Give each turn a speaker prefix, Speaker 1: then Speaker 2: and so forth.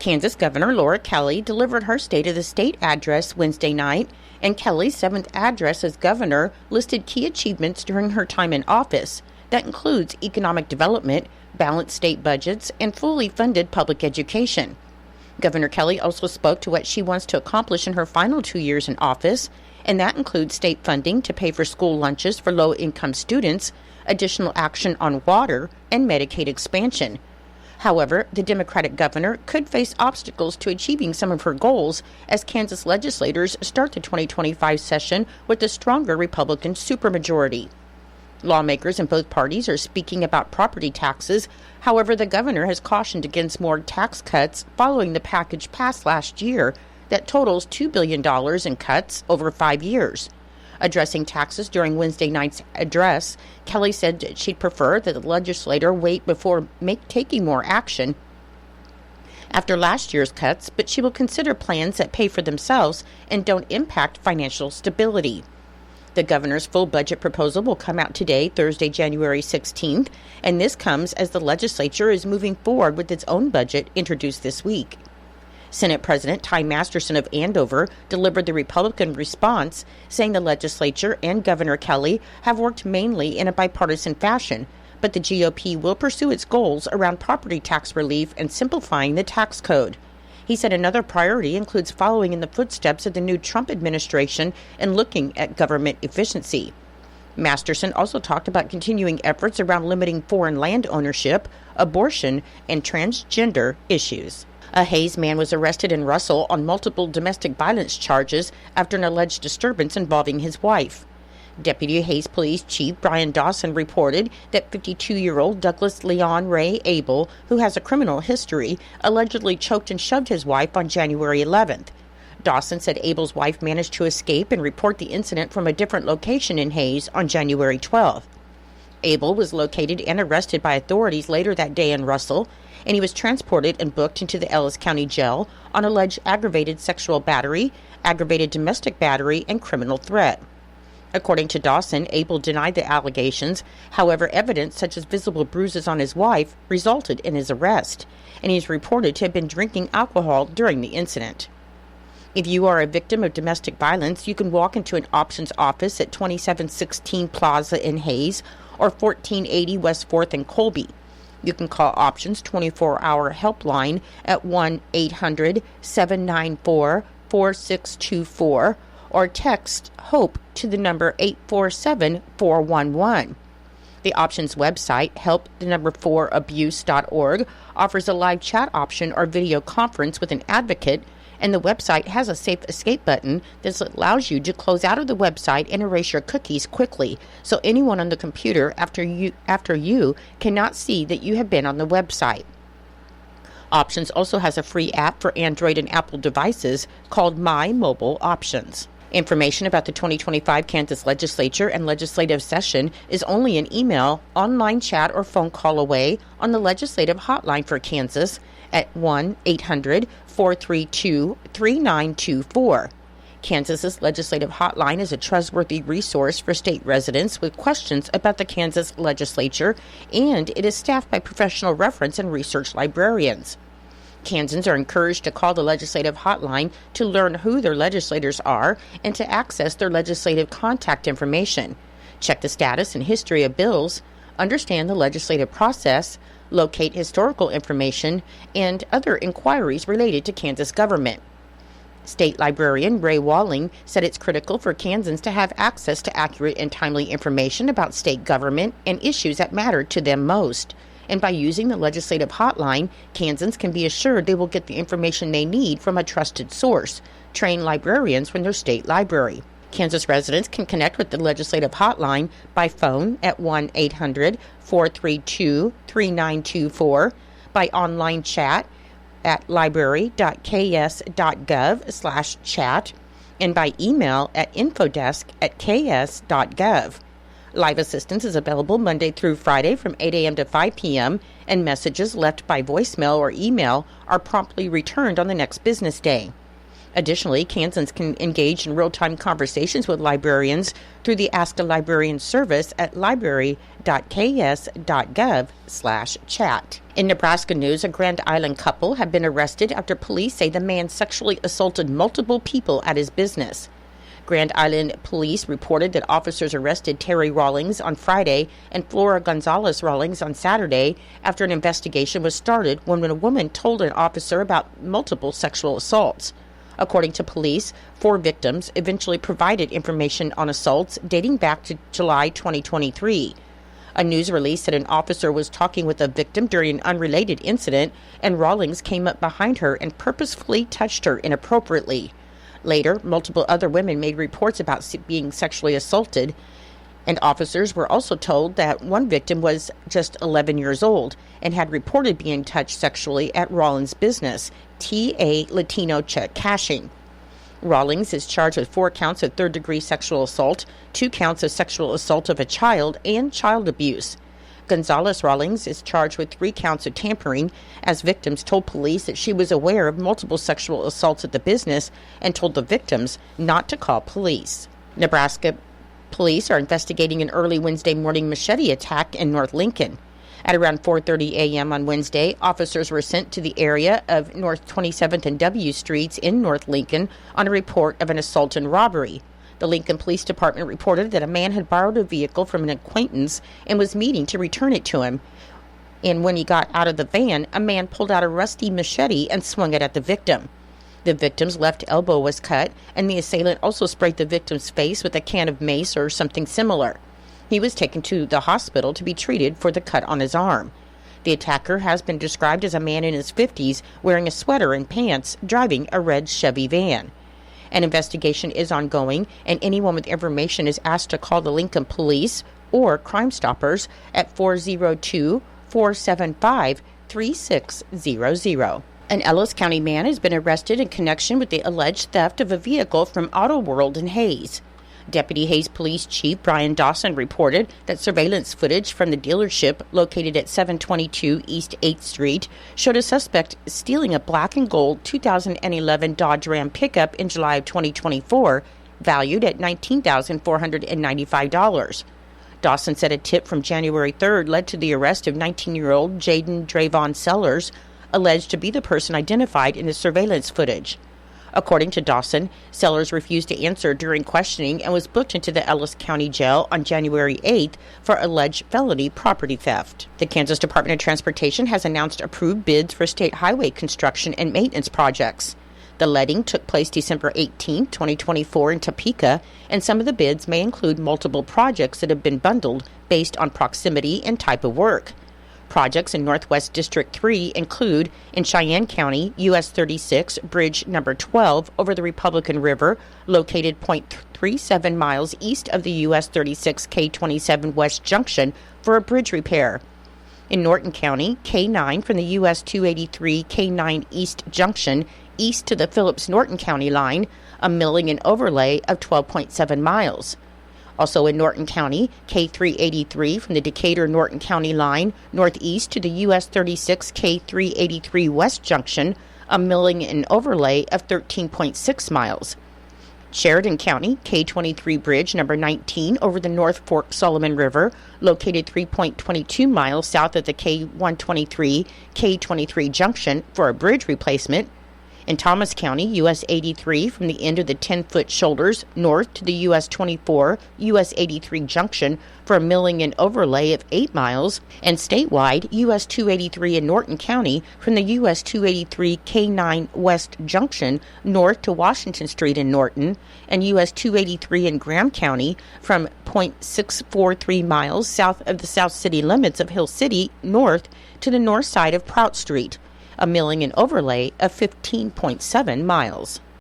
Speaker 1: Kansas Governor Laura Kelly delivered her State of the State address Wednesday night, and Kelly's seventh address as governor listed key achievements during her time in office. That includes economic development, balanced state budgets, and fully funded public education. Governor Kelly also spoke to what she wants to accomplish in her final 2 years in office, and that includes state funding to pay for school lunches for low-income students, additional action on water, and Medicaid expansion. However, the Democratic governor could face obstacles to achieving some of her goals as Kansas legislators start the 2025 session with a stronger Republican supermajority. Lawmakers in both parties are speaking about property taxes. However, the governor has cautioned against more tax cuts following the package passed last year that totals $2 billion in cuts over 5 years. Addressing taxes during Wednesday night's address, Kelly said she'd prefer that the legislator wait before taking more action after last year's cuts, but she will consider plans that pay for themselves and don't impact financial stability. The governor's full budget proposal will come out today, Thursday, January 16th, and this comes as the legislature is moving forward with its own budget introduced this week. Senate President Ty Masterson of Andover delivered the Republican response, saying the legislature and Governor Kelly have worked mainly in a bipartisan fashion, but the GOP will pursue its goals around property tax relief and simplifying the tax code. He said another priority includes following in the footsteps of the new Trump administration and looking at government efficiency. Masterson also talked about continuing efforts around limiting foreign land ownership, abortion, and transgender issues. A Hayes man was arrested in Russell on multiple domestic violence charges after an alleged disturbance involving his wife. Deputy Hayes Police Chief Brian Dawson reported that 52-year-old Douglas Leon Ray Abel, who has a criminal history, allegedly choked and shoved his wife on January 11th. Dawson said Abel's wife managed to escape and report the incident from a different location in Hayes on January 12th. Abel was located and arrested by authorities later that day in Russell, and he was transported and booked into the Ellis County Jail on alleged aggravated sexual battery, aggravated domestic battery, and criminal threat. According to Dawson, Abel denied the allegations. However, evidence such as visible bruises on his wife resulted in his arrest, and he is reported to have been drinking alcohol during the incident. If you are a victim of domestic violence, you can walk into an Options office at 2716 Plaza in Hayes or 1480 West 4th in Colby. You can call Options 24-hour helpline at 1-800-794-4624 or text HOPE to the number 847-411. The Options website, help4abuse.org, offers a live chat option or video conference with an advocate, and the website has a safe escape button that allows you to close out of the website and erase your cookies quickly, so anyone on the computer after you cannot see that you have been on the website. Options also has a free app for Android and Apple devices called My Mobile Options. Information about the 2025 Kansas legislature and legislative session is only an email, online chat, or phone call away on the legislative hotline for Kansas at 1-800-432-3924. Kansas's legislative hotline is a trustworthy resource for state residents with questions about the Kansas legislature, and it is staffed by professional reference and research librarians. Kansans are encouraged to call the legislative hotline to learn who their legislators are and to access their legislative contact information, check the status and history of bills, understand the legislative process, locate historical information, and other inquiries related to Kansas government. State librarian Ray Walling said it's critical for Kansans to have access to accurate and timely information about state government and issues that matter to them most. And by using the legislative hotline, Kansans can be assured they will get the information they need from a trusted source, trained librarians from their state library. Kansas residents can connect with the legislative hotline by phone at 1-800-432-3924, by online chat at library.ks.gov/chat, and by email at infodesk@ks.gov. Live assistance is available Monday through Friday from 8 a.m. to 5 p.m., and messages left by voicemail or email are promptly returned on the next business day. Additionally, Kansans can engage in real-time conversations with librarians through the Ask a Librarian service at library.ks.gov/chat. In Nebraska news, a Grand Island couple have been arrested after police say the man sexually assaulted multiple people at his business. Grand Island police reported that officers arrested Terry Rawlings on Friday and Flora Gonzalez Rawlings on Saturday after an investigation was started when a woman told an officer about multiple sexual assaults. According to police, 4 victims eventually provided information on assaults dating back to July 2023. A news release said an officer was talking with a victim during an unrelated incident, and Rawlings came up behind her and purposefully touched her inappropriately. Later, multiple other women made reports about being sexually assaulted, and officers were also told that one victim was just 11 years old and had reported being touched sexually at Rawlings' business, TA Latino Check Cashing. Rawlings is charged with 4 counts of third-degree sexual assault, 2 counts of sexual assault of a child, and child abuse. Gonzalez Rawlings is charged with 3 counts of tampering, as victims told police that she was aware of multiple sexual assaults at the business and told the victims not to call police. Nebraska police are investigating an early Wednesday morning machete attack in North Lincoln. At around 4:30 a.m. on Wednesday, officers were sent to the area of North 27th and W Streets in North Lincoln on a report of an assault and robbery. The Lincoln Police Department reported that a man had borrowed a vehicle from an acquaintance and was meeting to return it to him. And when he got out of the van, a man pulled out a rusty machete and swung it at the victim. The victim's left elbow was cut, and the assailant also sprayed the victim's face with a can of mace or something similar. He was taken to the hospital to be treated for the cut on his arm. The attacker has been described as a man in his 50s wearing a sweater and pants, driving a red Chevy van. An investigation is ongoing, and anyone with information is asked to call the Lincoln Police or Crime Stoppers at 402-475-3600. An Ellis County man has been arrested in connection with the alleged theft of a vehicle from Auto World in Hayes. Deputy Hayes Police Chief Brian Dawson reported that surveillance footage from the dealership located at 722 East 8th Street showed a suspect stealing a black and gold 2011 Dodge Ram pickup in July of 2024, valued at $19,495. Dawson said a tip from January 3rd led to the arrest of 19-year-old Jaden Drayvon Sellers, alleged to be the person identified in the surveillance footage. According to Dawson, Sellers refused to answer during questioning and was booked into the Ellis County Jail on January 8th for alleged felony property theft. The Kansas Department of Transportation has announced approved bids for state highway construction and maintenance projects. The letting took place December 18, 2024 in Topeka, and some of the bids may include multiple projects that have been bundled based on proximity and type of work. Projects in Northwest District 3 include, in Cheyenne County, US 36 Bridge Number 12 over the Republican River, located 0.37 miles east of the US 36 K27 West Junction, for a bridge repair. In Norton County, K9 from the US 283 K9 East Junction east to the Phillips-Norton County line, a milling and overlay of 12.7 miles. Also in Norton County, K383 from the Decatur-Norton County line northeast to the US 36 K383 West Junction, a milling and overlay of 13.6 miles. Sheridan County, K23 Bridge number 19 over the North Fork Solomon River, located 3.22 miles south of the K123 K23 Junction, for a bridge replacement. In Thomas County, US 83 from the end of the 10-foot shoulders north to the US 24 US 83 Junction for a milling and overlay of 8 miles, and statewide US 283 in Norton County from the US 283 K9 West Junction north to Washington Street in Norton, and US 283 in Graham County from 0.643 miles south of the South City limits of Hill City north to the north side of Prout Street, a milling and overlay of 15.7 miles.